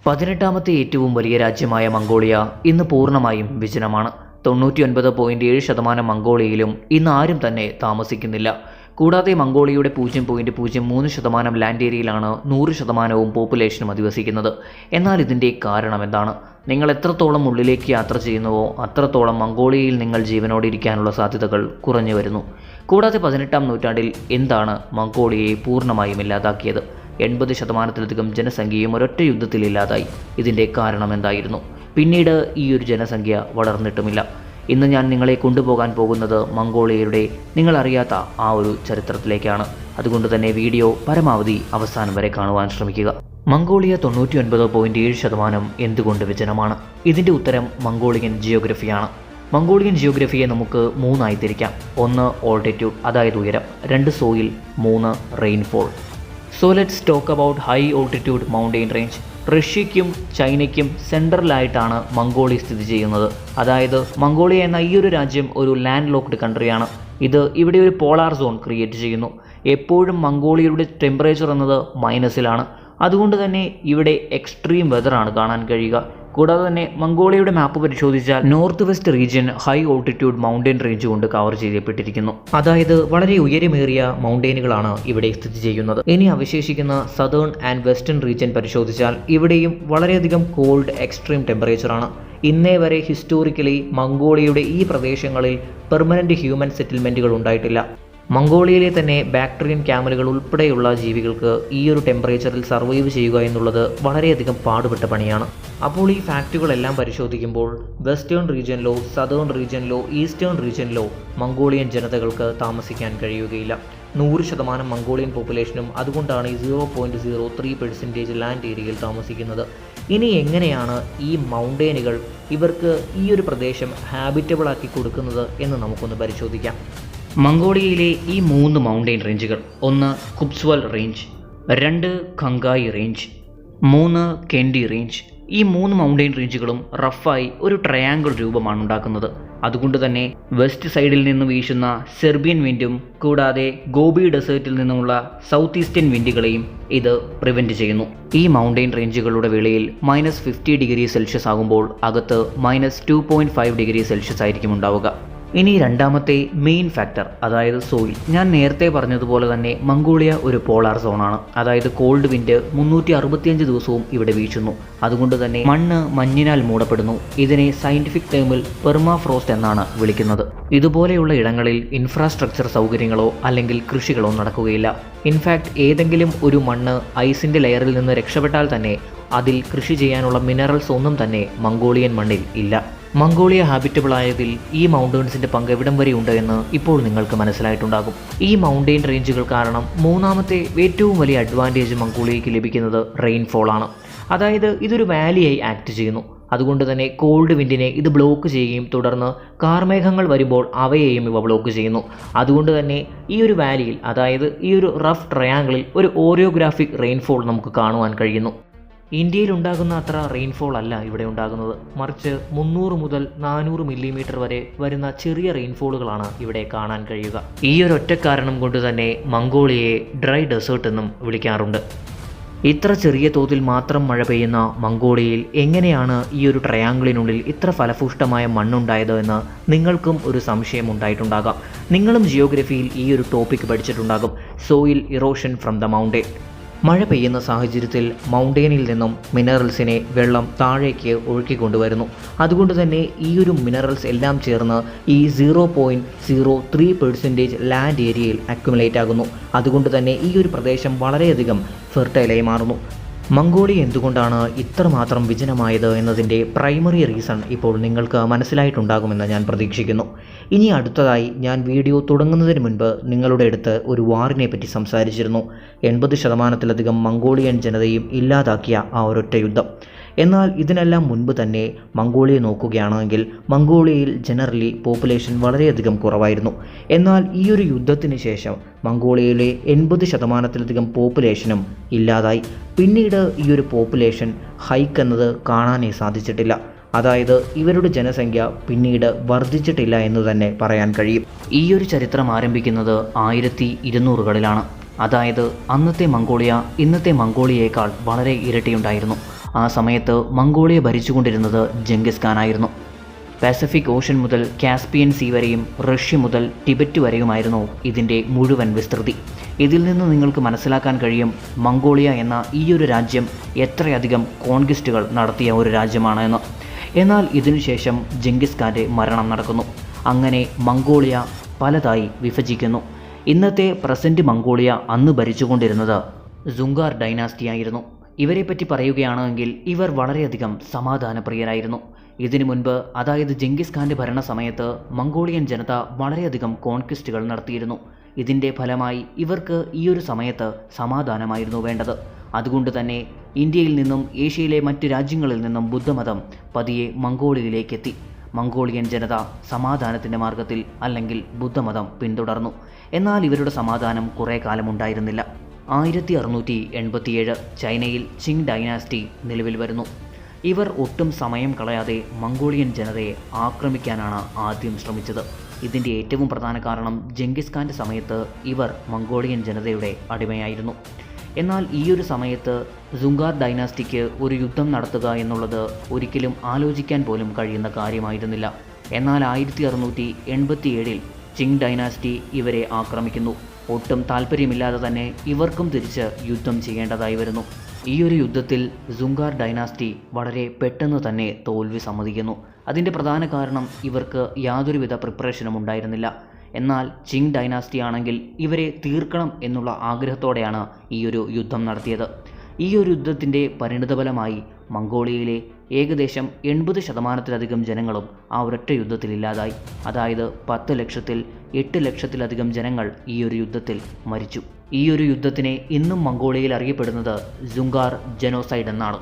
18ാമത്തെ ഏറ്റവും വലിയ രാജ്യമായ മംഗോളിയ ഇന്ന് പൂർണ്ണമായും വിജനമാണ്. 99.7% മംഗോളിയയിലും ഇന്ന് ആരും തന്നെ താമസിക്കുന്നില്ല. കൂടാതെ മംഗോളിയയുടെ 0.03% ലാൻഡ് ഏരിയയിലാണ് 100% പോപ്പുലേഷനും അധിവസിക്കുന്നത്. എന്നാൽ ഇതിൻ്റെ കാരണം എന്താണ്? നിങ്ങൾ എത്രത്തോളം ഉള്ളിലേക്ക് യാത്ര ചെയ്യുന്നുവോ അത്രത്തോളം മംഗോളിയയിൽ നിങ്ങൾ ജീവനോടെ ഇരിക്കാനുള്ള സാധ്യതകൾ കുറഞ്ഞു വരുന്നു. കൂടാതെ 18ാം നൂറ്റാണ്ടിൽ എന്താണ് മംഗോളിയയെ പൂർണ്ണമായും ഇല്ലാതാക്കിയത്? 80%-ലധികം ജനസംഖ്യയും ഒരൊറ്റ യുദ്ധത്തിൽ ഇല്ലാതായി. ഇതിൻ്റെ കാരണം എന്തായിരുന്നു? പിന്നീട് ഈ ഒരു ജനസംഖ്യ വളർന്നിട്ടുമില്ല. ഇന്ന് ഞാൻ നിങ്ങളെ കൊണ്ടുപോകാൻ പോകുന്നത് മംഗോളിയയുടെ നിങ്ങളറിയാത്ത ആ ഒരു ചരിത്രത്തിലേക്കാണ്. അതുകൊണ്ട് തന്നെ വീഡിയോ പരമാവധി അവസാനം വരെ കാണുവാൻ ശ്രമിക്കുക. മംഗോളിയ 99.7% എന്തുകൊണ്ട് വിജനമാണ്? ഇതിൻ്റെ ഉത്തരം മംഗോളിയൻ ജിയോഗ്രഫിയാണ്. മംഗോളിയൻ ജിയോഗ്രഫിയെ നമുക്ക് മൂന്നായി തിരിക്കാം. 1 ഓൾട്ടിറ്റ്യൂഡ്, അതായത് ഉയരം. 2 soil. 3 rainfall. So let's talk about high altitude mountain range. റഷ്യയ്ക്കും ചൈനയ്ക്കും സെൻട്രലായിട്ടാണ് മംഗോളിയ സ്ഥിതി ചെയ്യുന്നത്. അതായത് മംഗോളിയ എന്ന ഈ ഒരു രാജ്യം ഒരു ലാൻഡ് ലോക്ക്ഡ് കൺട്രിയാണ്. ഇത് ഇവിടെ ഒരു പോളാർ സോൺ ക്രിയേറ്റ് ചെയ്യുന്നു. എപ്പോഴും മംഗോളിയയുടെ ടെമ്പറേച്ചർ എന്നത് മൈനസിലാണ്. അതുകൊണ്ട് തന്നെ ഇവിടെ എക്സ്ട്രീം വെതറാണ് കാണാൻ കഴിയുക. കൂടാതെ തന്നെ മംഗോളിയയുടെ മാപ്പ് പരിശോധിച്ചാൽ north west region high altitude mountain range കൊണ്ട് കവർ ചെയ്യപ്പെട്ടിരിക്കുന്നു. അതായത് വളരെ ഉയരമേറിയ മൗണ്ടെയിനുകളാണ് ഇവിടെ സ്ഥിതി ചെയ്യുന്നത്. ഇനി അവശേഷിക്കുന്ന സദേൺ ആൻഡ് വെസ്റ്റേൺ റീജിയൻ പരിശോധിച്ചാൽ ഇവിടെയും വളരെയധികം കോൾഡ് എക്സ്ട്രീം ടെമ്പറേച്ചറാണ്. ഇന്നേ വരെ ഹിസ്റ്റോറിക്കലി മംഗോളിയയുടെ ഈ പ്രദേശങ്ങളിൽ പെർമനന്റ് ഹ്യൂമൻ സെറ്റിൽമെന്റുകൾ ഉണ്ടായിട്ടില്ല. മംഗോളിയയിലെ തന്നെ ബാക്ടീരിയൻ ക്യാമലുകൾ ഉൾപ്പെടെയുള്ള ജീവികൾക്ക് ഈ ഒരു ടെമ്പറേച്ചറിൽ സർവൈവ് ചെയ്യുക എന്നുള്ളത് വളരെയധികം പാടുപെട്ട പണിയാണ്. അപ്പോൾ ഈ ഫാക്റ്റുകളെല്ലാം പരിശോധിക്കുമ്പോൾ വെസ്റ്റേൺ റീജിയനിലോ സദേൺ റീജിയനിലോ ഈസ്റ്റേൺ റീജിയനിലോ മംഗോളിയൻ ജനതകൾക്ക് താമസിക്കാൻ കഴിയുകയില്ല. 100% മംഗോളിയൻ പോപ്പുലേഷനും അതുകൊണ്ടാണ് 0.03% ലാൻഡ് ഏരിയയിൽ താമസിക്കുന്നത്. ഇനി എങ്ങനെയാണ് ഈ മൗണ്ടെയിനുകൾ ഇവർക്ക് ഈ ഒരു പ്രദേശം ഹാബിറ്റബിൾ ആക്കി കൊടുക്കുന്നത് എന്ന് നമുക്കൊന്ന് പരിശോധിക്കാം. മംഗോളിയയിലെ ഈ 3 മൗണ്ടെയിൻ റേഞ്ചുകൾ: 1 കുബ്സ്വൽ റേഞ്ച്, 2 ഖങ്കായി റേഞ്ച്, 3 കെൻഡി റേഞ്ച്. ഈ 3 മൗണ്ടെയിൻ റേഞ്ചുകളും റഫായി ഒരു ട്രയാങ്കിൾ രൂപമാണ് ഉണ്ടാക്കുന്നത്. അതുകൊണ്ട് തന്നെ വെസ്റ്റ് സൈഡിൽ നിന്ന് വീശുന്ന സെർബിയൻ വിൻഡും കൂടാതെ ഗോബി ഡെസേർട്ടിൽ നിന്നുമുള്ള സൗത്ത് ഈസ്റ്റേൺ വിൻഡുകളെയും ഇത് പ്രിവെൻറ്റ് ചെയ്യുന്നു. ഈ മൗണ്ടെയിൻ റേഞ്ചുകളുടെ വേളയിൽ -50°C ആകുമ്പോൾ അകത്ത് -2.5°C ആയിരിക്കും ഉണ്ടാവുക. ഇനി രണ്ടാമത്തെ മെയിൻ ഫാക്ടർ, അതായത് സോയിൽ. ഞാൻ നേരത്തെ പറഞ്ഞതുപോലെ തന്നെ മംഗോളിയ ഒരു പോളാർ സോണാണ്. അതായത് കോൾഡ് വിൻഡ് 365 ദിവസവും ഇവിടെ വീശുന്നു. അതുകൊണ്ട് തന്നെ മണ്ണ് മഞ്ഞിനാൽ മൂടപ്പെടുന്നു. ഇതിനെ സയന്റിഫിക് ടേമിൽ പെർമാഫ്രോസ്റ്റ് എന്നാണ് വിളിക്കുന്നത്. ഇതുപോലെയുള്ള ഇടങ്ങളിൽ ഇൻഫ്രാസ്ട്രക്ചർ സൗകര്യങ്ങളോ അല്ലെങ്കിൽ കൃഷികളോ നടക്കുകയില്ല. ഇൻഫാക്ട് ഏതെങ്കിലും ഒരു മണ്ണ് ഐസിന്റെ ലെയറിൽ നിന്ന് രക്ഷപ്പെട്ടാൽ തന്നെ അതിൽ കൃഷി ചെയ്യാനുള്ള മിനറൽസ് ഒന്നും തന്നെ മംഗോളിയൻ മണ്ണിൽ ഇല്ല. മംഗോളിയ ഹാബിറ്റബിൾ ആയതിൽ ഈ മൗണ്ടെയിൻസിന്റെ പങ്ക് എവിടം വരെ ഉണ്ട് എന്ന് ഇപ്പോൾ നിങ്ങൾക്ക് മനസ്സിലായിട്ടുണ്ടാകും. ഈ മൗണ്ടെയിൻ റേഞ്ചുകൾ കാരണം മൂന്നാമത്തെ ഏറ്റവും വലിയ അഡ്വാൻറ്റേജ് മംഗോളിയയ്ക്ക് ലഭിക്കുന്നത് റെയിൻഫോൾ ആണ്. അതായത് ഇതൊരു വാലിയായി ആക്ട് ചെയ്യുന്നു. അതുകൊണ്ട് തന്നെ കോൾഡ് വിൻഡിനെ ഇത് ബ്ലോക്ക് ചെയ്യുകയും തുടർന്ന് കാർമേഘങ്ങൾ വരുമ്പോൾ അവയെയും ഇവ ബ്ലോക്ക് ചെയ്യുന്നു. അതുകൊണ്ട് തന്നെ ഈ ഒരു വാലിയിൽ, അതായത് ഈ ഒരു റഫ് ട്രയാങ്കിളിൽ ഒരു ഓറിയോഗ്രാഫിക് റെയിൻഫോൾ നമുക്ക് കാണുവാൻ കഴിയുന്നു. ഇന്ത്യയിൽ ഉണ്ടാകുന്ന അത്ര റെയിൻഫോൾ അല്ല ഇവിടെ ഉണ്ടാകുന്നത്. മറിച്ച് 300 മുതൽ 400 മില്ലിമീറ്റർ വരെ വരുന്ന ചെറിയ റെയിൻഫോളുകളാണ് ഇവിടെ കാണാൻ കഴിയുക. ഈ ഒരു ഒറ്റ കാരണം കൊണ്ട് തന്നെ മംഗോളിയയെ ഡ്രൈ ഡെസേർട്ട് എന്നും വിളിക്കാറുണ്ട്. ഇത്ര ചെറിയ തോതിൽ മാത്രം മഴ പെയ്യുന്ന മംഗോളിയയിൽ എങ്ങനെയാണ് ഈ ഒരു ട്രയാങ്കിളിനുള്ളിൽ ഇത്ര ഫലഭൂഷ്ടമായ മണ്ണുണ്ടായത് എന്ന് നിങ്ങൾക്കും ഒരു സംശയം ഉണ്ടായിട്ടുണ്ടാകാം. നിങ്ങളും ജിയോഗ്രഫിയിൽ ഈ ഒരു ടോപ്പിക് പഠിച്ചിട്ടുണ്ടാകും, soil erosion from the mountain. മഴ പെയ്യുന്ന സാഹചര്യത്തിൽ മൗണ്ടെയിനിൽ നിന്നും മിനറൽസിനെ വെള്ളം താഴേക്ക് ഒഴുക്കിക്കൊണ്ടുവരുന്നു. അതുകൊണ്ട് തന്നെ ഈ ഒരു മിനറൽസ് എല്ലാം ചേർന്ന് ഈ 0.03% ലാൻഡ് ഏരിയയിൽ അക്യുമുലേറ്റ് ആകുന്നു. അതുകൊണ്ട് തന്നെ ഈ ഒരു പ്രദേശം വളരെയധികം ഫെർട്ടൈലായി മാറുന്നു. മംഗോളിയ എന്തുകൊണ്ടാണ് ഇത്രമാത്രം വിജനമായത് എന്നതിൻ്റെ പ്രൈമറി റീസൺ ഇപ്പോൾ നിങ്ങൾക്ക് മനസ്സിലായിട്ടുണ്ടാകുമെന്ന് ഞാൻ പ്രതീക്ഷിക്കുന്നു. ഇനി അടുത്തതായി ഞാൻ വീഡിയോ തുടങ്ങുന്നതിന് മുൻപ് നിങ്ങളുടെ അടുത്ത് ഒരു വാറിനെ പറ്റി സംസാരിച്ചിരുന്നു. 80%-ലധികം മംഗോളിയൻ ജനതയും ഇല്ലാതാക്കിയ ആ ഒരൊറ്റ യുദ്ധം. എന്നാൽ ഇതിനെല്ലാം മുൻപ് തന്നെ മംഗോളിയ നോക്കുകയാണെങ്കിൽ മംഗോളിയയിൽ ജനറലി പോപ്പുലേഷൻ വളരെയധികം കുറവായിരുന്നു. എന്നാൽ ഈ ഒരു യുദ്ധത്തിന് ശേഷം മംഗോളിയയിലെ 80%-ലധികം പോപ്പുലേഷനും ഇല്ലാതായി. പിന്നീട് ഈ ഒരു പോപ്പുലേഷൻ ഹൈക്ക് എന്നത് കാണാനേ സാധിച്ചിട്ടില്ല. അതായത് ഇവരുടെ ജനസംഖ്യ പിന്നീട് വർദ്ധിച്ചിട്ടില്ല എന്ന് തന്നെ പറയാൻ കഴിയും. ഈ ഒരു ചരിത്രം ആരംഭിക്കുന്നത് 1200-കളിലാണ്. അതായത് അന്നത്തെ മംഗോളിയ ഇന്നത്തെ മംഗോളിയേക്കാൾ വളരെ ഇരട്ടിയുണ്ടായിരുന്നു. ആ സമയത്ത് മംഗോളിയ ഭരിച്ചുകൊണ്ടിരുന്നത് ജംഗിസ് ഖാനായിരുന്നു. പസഫിക് ഓഷൻ മുതൽ കാസ്പിയൻ സീ വരെയും റഷ്യ മുതൽ ടിബറ്റ് വരെയുമായിരുന്നു ഇതിൻ്റെ മുഴുവൻ വിസ്തൃതി. ഇതിൽ നിന്ന് നിങ്ങൾക്ക് മനസ്സിലാക്കാൻ കഴിയും മംഗോളിയ എന്ന ഈയൊരു രാജ്യം എത്രയധികം കോൺക്വിസ്റ്റുകൾ നടത്തിയ ഒരു രാജ്യമാണ് എന്ന്. എന്നാൽ ഇതിനുശേഷം ജംഗിസ് ഖാൻ്റെ മരണം നടക്കുന്നു. അങ്ങനെ മംഗോളിയ പലതായി വിഭജിക്കുന്നു. ഇന്നത്തെ പ്രസൻറ്റ് മംഗോളിയ അന്ന് ഭരിച്ചുകൊണ്ടിരുന്നത് സുങ്കാർ ഡൈനാസ്റ്റിയായിരുന്നു. ഇവരെപ്പറ്റി പറയുകയാണെങ്കിൽ ഇവർ വളരെയധികം സമാധാനപ്രിയരായിരുന്നു. ഇതിനു മുൻപ്, അതായത് ജംഗിസ് ഖാൻ്റെ ഭരണസമയത്ത് മംഗോളിയൻ ജനത വളരെയധികം കോൺക്വിസ്റ്റുകൾ നടത്തിയിരുന്നു. ഇതിൻ്റെ ഫലമായി ഇവർക്ക് ഈയൊരു സമയത്ത് സമാധാനമായിരുന്നു വേണ്ടത്. അതുകൊണ്ട് തന്നെ ഇന്ത്യയിൽ നിന്നും ഏഷ്യയിലെ മറ്റ് രാജ്യങ്ങളിൽ നിന്നും ബുദ്ധമതം പതിയെ മംഗോളിയയിലേക്കെത്തി. മംഗോളിയൻ ജനത സമാധാനത്തിൻ്റെ മാർഗത്തിൽ അല്ലെങ്കിൽ ബുദ്ധമതം പിന്തുടർന്നു. എന്നാൽ ഇവരുടെ സമാധാനം കുറേ കാലമുണ്ടായിരുന്നില്ല. 1687 ചൈനയിൽ ചിങ് ഡൈനാസ്റ്റി നിലവിൽ വരുന്നു. ഇവർ ഒട്ടും സമയം കളയാതെ മംഗോളിയൻ ജനതയെ ആക്രമിക്കാനാണ് ആദ്യം ശ്രമിച്ചത്. ഇതിൻ്റെ ഏറ്റവും പ്രധാന കാരണം ജംഗിസ് ഖാൻ്റെ സമയത്ത് ഇവർ മംഗോളിയൻ ജനതയുടെ അടിമയായിരുന്നു. എന്നാൽ ഈയൊരു സമയത്ത് സുങ്കാർ ഡൈനാസ്റ്റിക്ക് ഒരു യുദ്ധം നടത്തുക എന്നുള്ളത് ഒരിക്കലും ആലോചിക്കാൻ പോലും കഴിയുന്ന കാര്യമായിരുന്നില്ല. എന്നാൽ 1687 ചിങ് ഡൈനാസ്റ്റി ഇവരെ ആക്രമിക്കുന്നു. ഒട്ടും താല്പര്യമില്ലാതെ തന്നെ ഇവർക്കും തിരിച്ച് യുദ്ധം ചെയ്യേണ്ടതായി വരുന്നു. ഈയൊരു യുദ്ധത്തിൽ സുങ്കാർ ഡൈനാസ്റ്റി വളരെ പെട്ടെന്ന് തന്നെ തോൽവി സമ്മതിക്കുന്നു. അതിൻ്റെ പ്രധാന കാരണം ഇവർക്ക് യാതൊരുവിധ പ്രിപ്പറേഷനും ഉണ്ടായിരുന്നില്ല. എന്നാൽ ചിങ് ഡൈനാസ്റ്റി ആണെങ്കിൽ ഇവരെ തീർക്കണം എന്നുള്ള ആഗ്രഹത്തോടെയാണ് ഈയൊരു യുദ്ധം നടത്തിയത്. ഈയൊരു യുദ്ധത്തിൻ്റെ പരിണിതഫലമായി മംഗോളിയയിലെ ഏകദേശം 80% ജനങ്ങളും ആ ഒരൊറ്റ യുദ്ധത്തിൽ ഇല്ലാതായി. അതായത് 10 ലക്ഷത്തിൽ 8 ലക്ഷത്തിലധികം ജനങ്ങൾ ഈയൊരു യുദ്ധത്തിൽ മരിച്ചു. ഈയൊരു യുദ്ധത്തിനെ ഇന്നും മംഗോളിയയിൽ അറിയപ്പെടുന്നത് സുങ്കാർ ജനോസൈഡ് എന്നാണ്.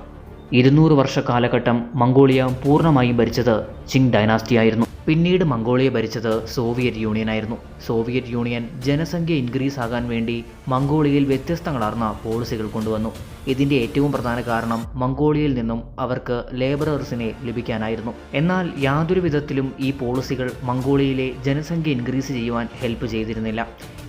200 വർഷ കാലഘട്ടം മംഗോളിയ പൂർണ്ണമായും ഭരിച്ചത് ചിങ് ഡൈനാസ്റ്റി ആയിരുന്നു. പിന്നീട് മംഗോളിയ ഭരിച്ചത് സോവിയറ്റ് യൂണിയൻ ആയിരുന്നു. സോവിയറ്റ് യൂണിയൻ ജനസംഖ്യ ഇൻക്രീസ് ആകാൻ വേണ്ടി മംഗോളിയയിൽ വ്യത്യസ്തങ്ങളാർന്ന പോളിസികൾ കൊണ്ടുവന്നു. ഇതിൻ്റെ ഏറ്റവും പ്രധാന കാരണം മംഗോളിയയിൽ നിന്നും അവർക്ക് ലേബറേഴ്സിനെ ലഭിക്കാനായിരുന്നു. എന്നാൽ യാതൊരു വിധത്തിലും ഈ പോളിസികൾ മംഗോളിയയിലെ ജനസംഖ്യ ഇൻക്രീസ് ചെയ്യുവാൻ ഹെൽപ്പ് ചെയ്തിരുന്നില്ല.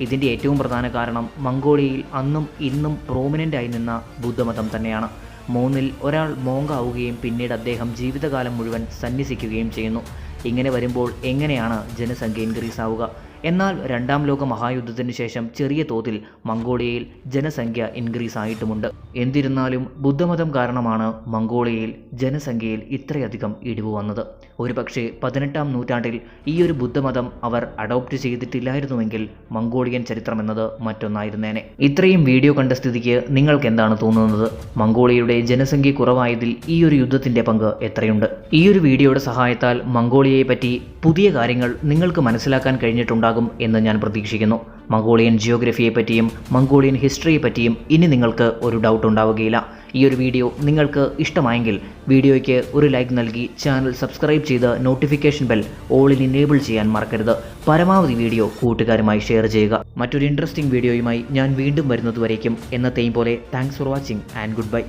ഇതിൻ്റെ ഏറ്റവും പ്രധാന കാരണം മംഗോളിയയിൽ അന്നും ഇന്നും പ്രോമിനൻ്റായി നിന്ന ബുദ്ധമതം തന്നെയാണ്. 3-ൽ ഒരാൾ മോങ്ക ആവുകയും പിന്നീട് അദ്ദേഹം ജീവിതകാലം മുഴുവൻ സന്യസിക്കുകയും ചെയ്യുന്നു. ഇങ്ങനെ വരുമ്പോൾ എങ്ങനെയാണ് ജനസംഖ്യ ഇൻക്രീസ് ആവുക? എന്നാൽ രണ്ടാം ലോക മഹായുദ്ധത്തിന് ശേഷം ചെറിയ തോതിൽ മംഗോളിയയിൽ ജനസംഖ്യ ഇൻക്രീസ് ആയിട്ടുമുണ്ട്. എന്നിരുന്നാലും ബുദ്ധമതം കാരണമാണ് മംഗോളിയയിൽ ജനസംഖ്യയിൽ ഇത്രയധികം ഇടിവ് വന്നത്. ഒരുപക്ഷെ 18-ാം നൂറ്റാണ്ടിൽ ഈയൊരു ബുദ്ധമതം അവർ അഡോപ്റ്റ് ചെയ്തിട്ടില്ലായിരുന്നുവെങ്കിൽ മംഗോളിയൻ ചരിത്രം എന്നത് മറ്റൊന്നായിരുന്നേനെ. ഇത്രയും വീഡിയോ കണ്ട സ്ഥിതിക്ക് നിങ്ങൾക്ക് എന്താണ് തോന്നുന്നത്? മംഗോളിയയുടെ ജനസംഖ്യ കുറവായതിൽ ഈയൊരു യുദ്ധത്തിൻ്റെ പങ്ക് എത്രയുണ്ട്? ഈയൊരു വീഡിയോയുടെ സഹായത്താൽ മംഗോളിയയെ പറ്റി പുതിയ കാര്യങ്ങൾ നിങ്ങൾക്ക് മനസ്സിലാക്കാൻ കഴിഞ്ഞിട്ടുണ്ടാകും എന്ന് ഞാൻ പ്രതീക്ഷിക്കുന്നു. മംഗോളിയൻ ജിയോഗ്രഫിയെ പറ്റിയും മംഗോളിയൻ ഹിസ്റ്ററിയെ പറ്റിയും ഇനി നിങ്ങൾക്ക് ഒരു ഡൗട്ട് ഉണ്ടാവുകയില്ല. ഈ ഒരു വീഡിയോ നിങ്ങൾക്ക് ഇഷ്ടമായെങ്കിൽ വീഡിയോയ്ക്ക് ഒരു ലൈക്ക് നൽകി ചാനൽ സബ്സ്ക്രൈബ് ചെയ്ത് നോട്ടിഫിക്കേഷൻ ബെൽ ഓളിൽ ഇനേബിൾ ചെയ്യാൻ മറക്കരുത്. പരമാവധി വീഡിയോ കൂട്ടുകാരുമായി ഷെയർ ചെയ്യുക. മറ്റൊരു ഇൻട്രസ്റ്റിംഗ് വീഡിയോയുമായി ഞാൻ വീണ്ടും വരുന്നതുവരേക്കും എന്നത്തെയും പോലെ thanks for watching and good bye.